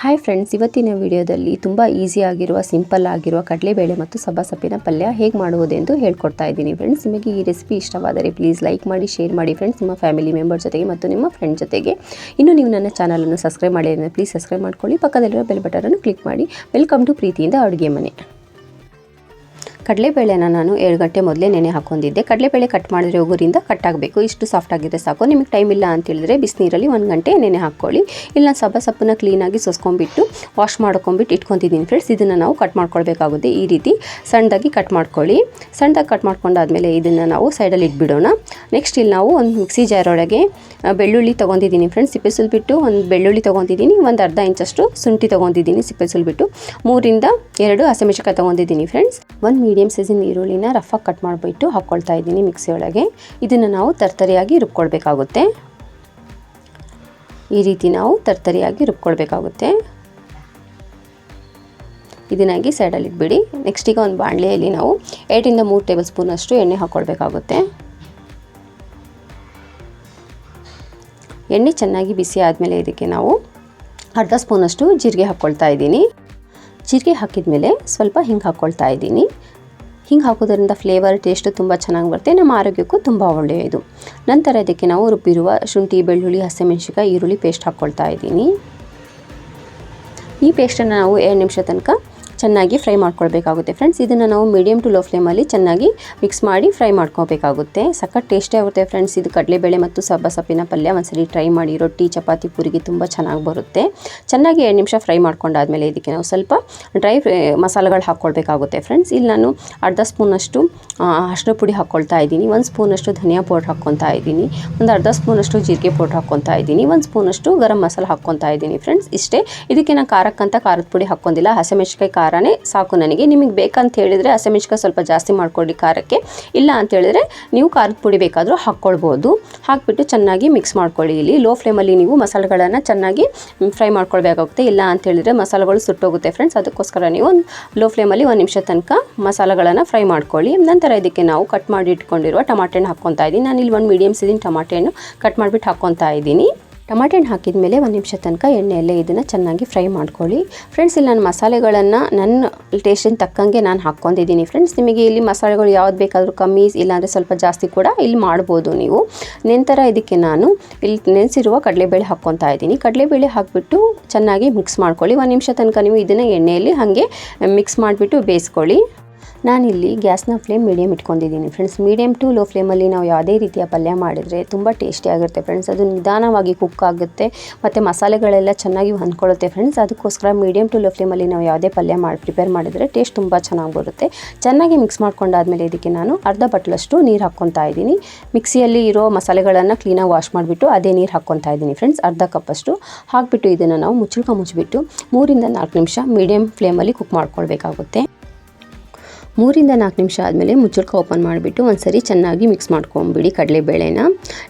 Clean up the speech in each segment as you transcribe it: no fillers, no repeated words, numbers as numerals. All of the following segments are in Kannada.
ಹಾಯ್ ಫ್ರೆಂಡ್ಸ್, ಇವತ್ತಿನ ವಿಡಿಯೋದಲ್ಲಿ ತುಂಬ ಈಸಿಯಾಗಿರುವ ಸಿಂಪಲ್ ಆಗಿರುವ ಕಡಲೆಬೇಳೆ ಮತ್ತು ಸಬ್ಬಸಪ್ಪಿನ ಪಲ್ಯ ಹೇಗೆ ಮಾಡುವುದೆಂದು ಹೇಳ್ಕೊಡ್ತಾ ಇದ್ದೀನಿ ಫ್ರೆಂಡ್ಸ್. ನಿಮಗೆ ಈ ರೆಸಿಪಿ ಇಷ್ಟವಾದರೆ ಪ್ಲೀಸ್ ಲೈಕ್ ಮಾಡಿ, ಶೇರ್ ಮಾಡಿ ಫ್ರೆಂಡ್ಸ್, ನಿಮ್ಮ ಫ್ಯಾಮಿಲಿ ಮೆಂಬರ್ ಜೊತೆಗೆ ಮತ್ತು ನಿಮ್ಮ ಫ್ರೆಂಡ್ ಜೊತೆಗೆ. ಇನ್ನು ನೀವು ನನ್ನ ಚಾನಲನ್ನು ಸಬ್ಸ್ಕ್ರೈಬ್ ಮಾಡಿದರೆ ಪ್ಲೀಸ್ ಸಬ್ಸ್ಕ್ರೈಬ್ ಮಾಡ್ಕೊಳ್ಳಿ, ಪಕ್ಕದಲ್ಲಿರೋ ಬೆಲ್ ಬಟನನ್ನು ಕ್ಲಿಕ್ ಮಾಡಿ. ವೆಲ್ಕಮ್ ಟು ಪ್ರೀತಿಯಿಂದ ಅಡುಗೆ ಮನೆ. ಕಡಲೆಬೇಳೆನ ನಾನು 7 ಗಂಟೆ ಮೊದಲೇ ನೆನೆ ಹಾಕೊಂಡಿದ್ದೆ. ಕಡಲೆಬೇಳೆ ಕಟ್ ಮಾಡಿದ್ರೆ ಉಗುರಿಂದ ಕಟ್ ಆಗಬೇಕು, ಇಷ್ಟು ಸಾಫ್ಟ್ ಆಗಿದ್ರೆ ಸಾಕು. ನಿಮಗೆ ಟೈಮ್ ಇಲ್ಲ ಅಂತ ಹೇಳಿದ್ರೆ ಬಿಸಿನೀರಲ್ಲಿ 1 ಗಂಟೆ ನೆನೆ ಹಾಕ್ಕೊಳ್ಳಿ. ಇಲ್ಲ ಸಬ್ಬಸಪ್ಪನ್ನ ಕ್ಲೀನಾಗಿ ಸೋಸ್ಕೊಂಡ್ಬಿಟ್ಟು ವಾಶ್ ಮಾಡ್ಕೊಂಡ್ಬಿಟ್ಟು ಇಟ್ಕೊತಿದ್ದೀನಿ ಫ್ರೆಂಡ್ಸ್. ಇದನ್ನು ನಾವು ಕಟ್ ಮಾಡ್ಕೊಳ್ಬೇಕಾಗುತ್ತೆ. ಈ ರೀತಿ ಸಣ್ಣದಾಗಿ ಕಟ್ ಮಾಡ್ಕೊಳ್ಳಿ. ಸಣ್ಣದಾಗಿ ಕಟ್ ಮಾಡ್ಕೊಂಡಾದ್ಮೇಲೆ ಇದನ್ನು ನಾವು ಸೈಡಲ್ಲಿ ಇಟ್ಬಿಡೋಣ. ನೆಕ್ಸ್ಟ್ ಇಲ್ಲಿ ನಾವು ಒಂದು ಮಿಕ್ಸಿ ಜಾರ್ ಒಳಗೆ ಬೆಳ್ಳುಳ್ಳಿ ತೊಗೊಂಡಿದ್ದೀನಿ ಫ್ರೆಂಡ್ಸ್, ಸಿಪ್ಪೆ ಸುಲ್ಬಿಟ್ಟು ಒಂದು ಬೆಳ್ಳುಳ್ಳಿ ತೊಗೊಂಡಿದ್ದೀನಿ, ಒಂದು ಅರ್ಧ ಇಂಚಷ್ಟು ಶುಂಠಿ ತೊಗೊಂಡಿದ್ದೀನಿ ಸಿಪ್ಪೆ ಸುಲ್ಬಿಟ್ಟು, 3 ಇಂದ 2 ಹಸಿಮೆಣಸಿನಕಾಯಿ ತೊಗೊಂಡಿದ್ದೀನಿ ಫ್ರೆಂಡ್ಸ್. ಒಂದು ಮೀಡಿಯಮ್ ಸೈಜಿನ ಈರುಳ್ಳಿನ ರಫಾಗಿ ಕಟ್ ಮಾಡಿಬಿಟ್ಟು ಹಾಕ್ಕೊಳ್ತಾ ಇದ್ದೀನಿ ಮಿಕ್ಸಿ ಒಳಗೆ. ಇದನ್ನು ನಾವು ತರ್ತರಿಯಾಗಿ ರುಬ್ಕೊಳ್ಬೇಕಾಗುತ್ತೆ. ಈ ರೀತಿ ನಾವು ತರ್ತರಿಯಾಗಿ ರುಬ್ಕೊಳ್ಬೇಕಾಗುತ್ತೆ. ಇದನ್ನಾಗಿ ಸೈಡಲ್ಲಿ ಇಟ್ಬಿಡಿ. ನೆಕ್ಸ್ಟ್ ಈಗ ಒಂದು ಬಾಣಲೆಯಲ್ಲಿ ನಾವು 2 ಇಂದ 3 ಟೇಬಲ್ ಸ್ಪೂನ್ ಅಷ್ಟು ಎಣ್ಣೆ ಹಾಕ್ಕೊಳ್ಬೇಕಾಗುತ್ತೆ. ಎಣ್ಣೆ ಚೆನ್ನಾಗಿ ಬಿಸಿ ಆದಮೇಲೆ ಇದಕ್ಕೆ ನಾವು ಅರ್ಧ ಸ್ಪೂನಷ್ಟು ಜೀರಿಗೆ ಹಾಕ್ಕೊಳ್ತಾ ಇದ್ದೀನಿ. ಜೀರಿಗೆ ಹಾಕಿದ ಮೇಲೆ ಸ್ವಲ್ಪ ಹಿಂಗೆ ಹಾಕ್ಕೊಳ್ತಾ ಇದ್ದೀನಿ. ಹಿಂಗೆ ಹಾಕೋದ್ರಿಂದ ಫ್ಲೇವರ್ ಟೇಸ್ಟು ತುಂಬ ಚೆನ್ನಾಗಿ ಬರುತ್ತೆ, ನಮ್ಮ ಆರೋಗ್ಯಕ್ಕೂ ತುಂಬ ಒಳ್ಳೆಯದು. ನಂತರ ಇದಕ್ಕೆ ನಾವು ರುಬ್ಬಿರುವ ಶುಂಠಿ, ಬೆಳ್ಳುಳ್ಳಿ, ಹಸಿಮೆಣಸಿನಕಾಯಿ, ಈರುಳ್ಳಿ ಪೇಸ್ಟ್ ಹಾಕ್ಕೊಳ್ತಾ ಇದ್ದೀನಿ. ಈ ಪೇಸ್ಟನ್ನು ನಾವು 2 ನಿಮಿಷ ತನಕ ಚೆನ್ನಾಗಿ ಫ್ರೈ ಮಾಡ್ಕೊಳ್ಬೇಕಾಗುತ್ತೆ ಫ್ರೆಂಡ್ಸ್. ಇದನ್ನು ನಾವು ಮೀಡಿಯಮ್ ಟು ಲೋ ಫ್ಲೇಮಲ್ಲಿ ಚೆನ್ನಾಗಿ ಮಿಕ್ಸ್ ಮಾಡಿ ಫ್ರೈ ಮಾಡ್ಕೋಬೇಕಾಗುತ್ತೆ. ಸಖತ್ ಟೇಸ್ಟಿ ಆಗುತ್ತೆ ಫ್ರೆಂಡ್ಸ್. ಇದು ಕಡಲೆಬೇಳೆ ಮತ್ತು ಸಬ್ಬಸಪ್ಪಿನ ಪಲ್ಯ ಒಂದ್ಸರಿ ಟ್ರೈ ಮಾಡಿ. ರೊಟ್ಟಿ, ಚಪಾತಿ, ಪೂರಿಗೆ ತುಂಬ ಚೆನ್ನಾಗಿ ಬರುತ್ತೆ. ಚೆನ್ನಾಗಿ 2 ನಿಮಿಷ ಫ್ರೈ ಮಾಡ್ಕೊಂಡಾದ್ಮೇಲೆ ಇದಕ್ಕೆ ನಾವು ಸ್ವಲ್ಪ ಡ್ರೈ ಮಸಾಲೆಗಳು ಹಾಕ್ಕೊಳ್ಬೇಕಾಗುತ್ತೆ ಫ್ರೆಂಡ್ಸ್. ಇಲ್ಲಿ ನಾನು ಅರ್ಧ ಸ್ಪೂನಷ್ಟು ಅರಿಶಿನ ಪುಡಿ ಹಾಕ್ಕೊಳ್ತಾ ಇದ್ದೀನಿ, 1 ಸ್ಪೂನಷ್ಟು ಧನಿಯಾ ಪೌಡರ್ ಹಾಕ್ಕೊತಾ ಇದ್ದೀನಿ, ಒಂದು ಅರ್ಧ ಸ್ಪೂನಷ್ಟು ಜೀರಿಗೆ ಪೌಡರ್ ಹಾಕ್ಕೊತಾ ಇದ್ದೀನಿ, 1 ಸ್ಪೂನಷ್ಟು ಗರಂ ಮಸಾಲ ಹಾಕ್ಕೊತಾ ಇದ್ದೀನಿ ಫ್ರೆಂಡ್ಸ್. ಇಷ್ಟೇ. ಇದಕ್ಕೆ ನಾನು ಖಾರಕ್ಕಂತ ಖಾರದ ಪುಡಿ ಹಾಕ್ಕೊಂಡಿಲ್ಲ, ಹಸಿಮೆಣಸಿನಕಾಯಿ ಖಾರನೇ ಸಾಕು ನನಗೆ. ನಿಮಗೆ ಬೇಕಂತ ಹೇಳಿದರೆ ಹಸಿಮೆಣಸಿನಕಾಯಿ ಸ್ವಲ್ಪ ಜಾಸ್ತಿ ಮಾಡ್ಕೊಳ್ಳಿ ಖಾರಕ್ಕೆ. ಇಲ್ಲ ಅಂತ ಹೇಳಿದ್ರೆ ನೀವು ಖಾರದ ಪುಡಿ ಬೇಕಾದರೂ ಹಾಕ್ಕೊಳ್ಬೋದು. ಹಾಕಿಬಿಟ್ಟು ಚೆನ್ನಾಗಿ ಮಿಕ್ಸ್ ಮಾಡ್ಕೊಳ್ಳಿ. ಇಲ್ಲಿ ಲೋ ಫ್ಲೇಮಲ್ಲಿ ನೀವು ಮಸಾಲೆಗಳನ್ನು ಚೆನ್ನಾಗಿ ಫ್ರೈ ಮಾಡ್ಕೊಳ್ಬೇಕಾಗುತ್ತೆ. ಇಲ್ಲ ಅಂತ ಹೇಳಿದ್ರೆ ಮಸಾಲೆಗಳು ಸುಟ್ಟೋಗುತ್ತೆ ಫ್ರೆಂಡ್ಸ್. ಅದಕ್ಕೋಸ್ಕರ ನೀವು ಲೋ ಫ್ಲೇಮಲ್ಲಿ 1 ನಿಮಿಷ ತನಕ ಮಸಾಲೆಗಳನ್ನು ಫ್ರೈ ಮಾಡ್ಕೊಳ್ಳಿ. ನಂತರ ಇದಕ್ಕೆ ನಾವು ಕಟ್ ಮಾಡಿ ಇಟ್ಕೊಂಡಿರುವ ಟಮಾಟೆನ ಹಾಕ್ಕೊತಾ ಇದ್ದೀನಿ. ನಾನು ಇಲ್ಲಿ 1 ಮೀಡಿಯಮ್ ಸೈಜಿನ ಟಮಾಟೆಯನ್ನು ಕಟ್ ಮಾಡಿಬಿಟ್ಟು ಹಾಕ್ಕೊತಾ ಇದ್ದೀನಿ. ಟಮಾಟೆ ಹಾಕಿದ ಮೇಲೆ 1 ನಿಮಿಷ ತನಕ ಎಣ್ಣೆಯಲ್ಲೇ ಇದನ್ನು ಚೆನ್ನಾಗಿ ಫ್ರೈ ಮಾಡ್ಕೊಳ್ಳಿ ಫ್ರೆಂಡ್ಸ್. ಇಲ್ಲಿ ನಾನು ಮಸಾಲೆಗಳನ್ನು ನನ್ನ ಟೇಸ್ಟಿನ ತಕ್ಕಂಗೆ ನಾನು ಹಾಕ್ಕೊಂಡಿದ್ದೀನಿ ಫ್ರೆಂಡ್ಸ್. ನಿಮಗೆ ಇಲ್ಲಿ ಮಸಾಲೆಗಳು ಯಾವ್ದು ಬೇಕಾದರೂ ಕಮ್ಮಿ, ಇಲ್ಲಾಂದರೆ ಸ್ವಲ್ಪ ಜಾಸ್ತಿ ಕೂಡ ಇಲ್ಲಿ ಮಾಡ್ಬೋದು ನೀವು. ನಂತರ ಇದಕ್ಕೆ ನಾನು ಇಲ್ಲಿ ನೆನೆಸಿರುವ ಕಡಲೆಬೇಳೆ ಹಾಕ್ಕೊತಾ ಇದ್ದೀನಿ. ಕಡಲೆಬೇಳೆ ಹಾಕಿಬಿಟ್ಟು ಚೆನ್ನಾಗಿ ಮಿಕ್ಸ್ ಮಾಡ್ಕೊಳ್ಳಿ. 1 ನಿಮಿಷ ತನಕ ನೀವು ಇದನ್ನು ಎಣ್ಣೆಯಲ್ಲಿ ಹಾಗೆ ಮಿಕ್ಸ್ ಮಾಡಿಬಿಟ್ಟು ಬೇಯಿಸ್ಕೊಳ್ಳಿ. ನಾನಿಲ್ಲಿ ಗ್ಯಾಸ್ನ ಫ್ಲೇಮ್ ಮೀಡಿಯಮ್ ಇಟ್ಕೊಂಡಿದ್ದೀನಿ ಫ್ರೆಂಡ್ಸ್. ಮೀಡಿಯಮ್ ಟು ಲೋ ಫ್ಲೇಮಲ್ಲಿ ನಾವು ಯಾವುದೇ ರೀತಿಯ ಪಲ್ಯ ಮಾಡಿದರೆ ತುಂಬ ಟೇಸ್ಟಿಯಾಗಿರುತ್ತೆ ಫ್ರೆಂಡ್ಸ್. ಅದು ನಿಧಾನವಾಗಿ ಕುಕ್ ಆಗುತ್ತೆ ಮತ್ತು ಮಸಾಲೆಗಳೆಲ್ಲ ಚೆನ್ನಾಗಿ ಹೊಂದ್ಕೊಳ್ಳುತ್ತೆ ಫ್ರೆಂಡ್ಸ್. ಅದಕ್ಕೋಸ್ಕರ ಮೀಡಿಯಮ್ ಟು ಲೋ ಫ್ಲೇಮಲ್ಲಿ ನಾವು ಯಾವುದೇ ಪಲ್ಯ ಪ್ರಿಪೇರ್ ಮಾಡಿದರೆ ಟೇಸ್ಟ್ ತುಂಬ ಚೆನ್ನಾಗಿ ಬರುತ್ತೆ. ಚೆನ್ನಾಗಿ ಮಿಕ್ಸ್ ಮಾಡ್ಕೊಂಡಾದ್ಮೇಲೆ ಇದಕ್ಕೆ ನಾನು ಅರ್ಧ ಬಟ್ಲಷ್ಟು ನೀರು ಹಾಕ್ಕೊತಾ ಇದ್ದೀನಿ. ಮಿಕ್ಸಿಯಲ್ಲಿ ಇರೋ ಮಸಾಲೆಗಳನ್ನು ಕ್ಲೀನಾಗಿ ವಾಶ್ ಮಾಡಿಬಿಟ್ಟು ಅದೇ ನೀರು ಹಾಕ್ಕೊತಾ ಇದ್ದೀನಿ ಫ್ರೆಂಡ್ಸ್, ಅರ್ಧ ಕಪ್ಪಷ್ಟು ಹಾಕಿಬಿಟ್ಟು ಇದನ್ನು ನಾವು ಮುಚ್ಚಿಬಿಟ್ಟು 3 ಇಂದ 4 ನಿಮಿಷ ಮೀಡಿಯಮ್ ಫ್ಲೇಮಲ್ಲಿ ಕುಕ್ ಮಾಡ್ಕೊಳ್ಬೇಕಾಗುತ್ತೆ. 3 ಇಂದ 4 ನಿಮಿಷ ಆದಮೇಲೆ ಮುಚ್ಚಳ್ಕ ಓಪನ್ ಮಾಡಿಬಿಟ್ಟು ಒಂದ್ಸರಿ ಚೆನ್ನಾಗಿ ಮಿಕ್ಸ್ ಮಾಡ್ಕೊಂಬಿಡಿ ಕಡಲೆಬೇಳೆನ.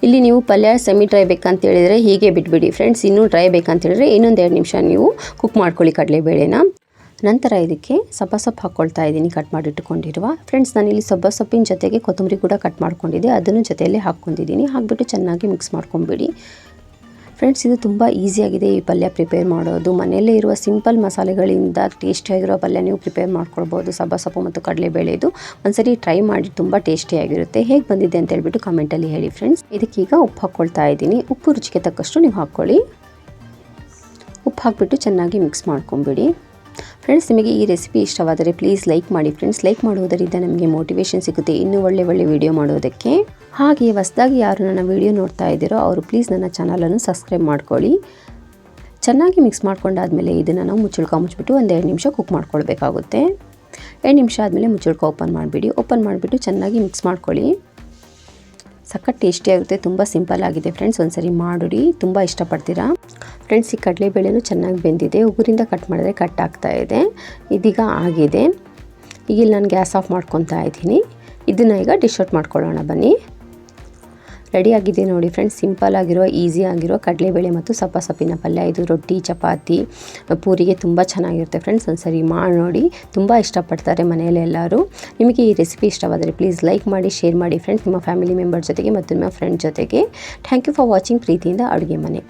ಇಲ್ಲಿ ನೀವು ಪಲ್ಯ ಸೆಮಿ ಡ್ರೈ ಬೇಕಂತ ಹೇಳಿದರೆ ಹೀಗೆ ಬಿಟ್ಬಿಡಿ ಫ್ರೆಂಡ್ಸ್. ಇನ್ನೂ ಡ್ರೈ ಬೇಕಂತ ಹೇಳಿದ್ರೆ ಇನ್ನೊಂದು 2 ನಿಮಿಷ ನೀವು ಕುಕ್ ಮಾಡ್ಕೊಳ್ಳಿ ಕಡಲೆಬೇಳೆನ. ನಂತರ ಇದಕ್ಕೆ ಸಬ್ಬಸೊಪ್ಪು ಹಾಕ್ಕೊಳ್ತಾ ಇದ್ದೀನಿ, ಕಟ್ ಮಾಡಿಟ್ಟುಕೊಂಡಿರುವ ಫ್ರೆಂಡ್ಸ್. ನಾನಿಲ್ಲಿ ಸಬ್ಬಸೊಪ್ಪಿನ ಜೊತೆಗೆ ಕೊತ್ತಂಬರಿ ಕೂಡ ಕಟ್ ಮಾಡ್ಕೊಂಡಿದ್ದೆ, ಅದನ್ನು ಜೊತೆಯಲ್ಲೇ ಹಾಕ್ಕೊಂಡಿದ್ದೀನಿ. ಹಾಕ್ಬಿಟ್ಟು ಚೆನ್ನಾಗಿ ಮಿಕ್ಸ್ ಮಾಡ್ಕೊಂಬಿಡಿ ಫ್ರೆಂಡ್ಸ್. ಇದು ತುಂಬ ಈಸಿಯಾಗಿದೆ ಈ ಪಲ್ಯ ಪ್ರಿಪೇರ್ ಮಾಡೋದು. ಮನೆಯಲ್ಲೇ ಇರುವ ಸಿಂಪಲ್ ಮಸಾಲೆಗಳಿಂದ ಟೇಸ್ಟಿಯಾಗಿರೋ ಪಲ್ಯ ನೀವು ಪ್ರಿಪೇರ್ ಮಾಡ್ಕೊಳ್ಬೋದು. ಸಬ್ಬಸೊಪ್ಪು ಮತ್ತು ಕಡಲೆಬೇಳೆದು ಒಂದ್ಸರಿ ಟ್ರೈ ಮಾಡಿ, ತುಂಬ ಟೇಸ್ಟಿಯಾಗಿರುತ್ತೆ. ಹೇಗೆ ಬಂದಿದೆ ಅಂತ ಹೇಳ್ಬಿಟ್ಟು ಕಮೆಂಟಲ್ಲಿ ಹೇಳಿ ಫ್ರೆಂಡ್ಸ್. ಇದಕ್ಕೀಗ ಉಪ್ಪು ಹಾಕ್ಕೊಳ್ತಾ ಇದ್ದೀನಿ. ಉಪ್ಪು ರುಚಿಗೆ ತಕ್ಕಷ್ಟು ನೀವು ಹಾಕ್ಕೊಳ್ಳಿ. ಉಪ್ಪು ಹಾಕಿಬಿಟ್ಟು ಚೆನ್ನಾಗಿ ಮಿಕ್ಸ್ ಮಾಡ್ಕೊಂಬಿಡಿ ಫ್ರೆಂಡ್ಸ್. ನಿಮಗೆ ಈ ರೆಸಿಪಿ ಇಷ್ಟವಾದರೆ ಪ್ಲೀಸ್ ಲೈಕ್ ಮಾಡಿ ಫ್ರೆಂಡ್ಸ್. ಲೈಕ್ ಮಾಡುವುದರಿಂದ ನಮಗೆ ಮೋಟಿವೇಶನ್ ಸಿಗುತ್ತೆ ಇನ್ನೂ ಒಳ್ಳೆ ವಿಡಿಯೋ ಮಾಡೋದಕ್ಕೆ. ಹಾಗೆ ಹೊಸದಾಗಿ ಯಾರು ನನ್ನ ವಿಡಿಯೋ ನೋಡ್ತಾ ಇದ್ದೀರೋ ಅವರು ಪ್ಲೀಸ್ ನನ್ನ ಚಾನಲನ್ನು ಸಬ್ಸ್ಕ್ರೈಬ್ ಮಾಡ್ಕೊಳ್ಳಿ. ಚೆನ್ನಾಗಿ ಮಿಕ್ಸ್ ಮಾಡ್ಕೊಂಡಾದ್ಮೇಲೆ ಇದನ್ನು ನಾವು ಮುಚ್ಚಿಬಿಟ್ಟು 1-2 ನಿಮಿಷ ಕುಕ್ ಮಾಡ್ಕೊಳ್ಬೇಕಾಗುತ್ತೆ. 2 ನಿಮಿಷ ಆದಮೇಲೆ ಮುಚ್ಚಳ್ಕ ಓಪನ್ ಮಾಡಿಬಿಟ್ಟು ಚೆನ್ನಾಗಿ ಮಿಕ್ಸ್ ಮಾಡ್ಕೊಳ್ಳಿ. ಸಖತ್ ಟೇಸ್ಟಿಯಾಗುತ್ತೆ, ತುಂಬ ಸಿಂಪಲ್ ಆಗಿದೆ ಫ್ರೆಂಡ್ಸ್. ಒಂದ್ಸರಿ ಮಾಡಿ, ತುಂಬ ಇಷ್ಟಪಡ್ತೀರಾ ಫ್ರೆಂಡ್ಸ್. ಈ ಕಡಲೆಬೇಳೆನೂ ಚೆನ್ನಾಗಿ ಬೆಂದಿದೆ, ಉಗುರಿಂದ ಕಟ್ ಮಾಡಿದ್ರೆ ಕಟ್ ಆಗ್ತಾ ಇದೆ. ಇದೀಗ ಆಗಿದೆ. ಈಗ ಇಲ್ಲಿ ನಾನು ಗ್ಯಾಸ್ ಆಫ್ ಮಾಡ್ಕೊತಾ ಇದ್ದೀನಿ. ಇದನ್ನು ಈಗ ಡಿಶ್ ಔಟ್ ಮಾಡ್ಕೊಳ್ಳೋಣ ಬನ್ನಿ. ರೆಡಿಯಾಗಿದೆ ನೋಡಿ ಫ್ರೆಂಡ್ಸ್. ಸಿಂಪಲ್ ಆಗಿರೋ ಈಸಿ ಆಗಿರೋ ಕಡಲೆಬೇಳೆ ಮತ್ತು ಸಬ್ಬಸಪ್ಪಿನ ಪಲ್ಯ. ಇದು ರೊಟ್ಟಿ, ಚಪಾತಿ, ಪೂರಿಗೆ ತುಂಬ ಚೆನ್ನಾಗಿರುತ್ತೆ ಫ್ರೆಂಡ್ಸ್. ಒಂದ್ಸರಿ ಮಾಡಿ ನೋಡಿ, ತುಂಬ ಇಷ್ಟಪಡ್ತಾರೆ ಮನೆಯಲ್ಲಿ ಎಲ್ಲರೂ. ನಿಮಗೆ ಈ ರೆಸಿಪಿ ಇಷ್ಟವಾದರೆ ಪ್ಲೀಸ್ ಲೈಕ್ ಮಾಡಿ, ಶೇರ್ ಮಾಡಿ ಫ್ರೆಂಡ್ಸ್, ನಿಮ್ಮ ಫ್ಯಾಮಿಲಿ ಮೆಂಬರ್ ಜೊತೆಗೆ ಮತ್ತು ನಿಮ್ಮ ಫ್ರೆಂಡ್ ಜೊತೆಗೆ. ಥ್ಯಾಂಕ್ ಯು ಫಾರ್ ವಾಚಿಂಗ್ ಪ್ರೀತಿಯಿಂದ ಅಡುಗೆ ಮನೆ.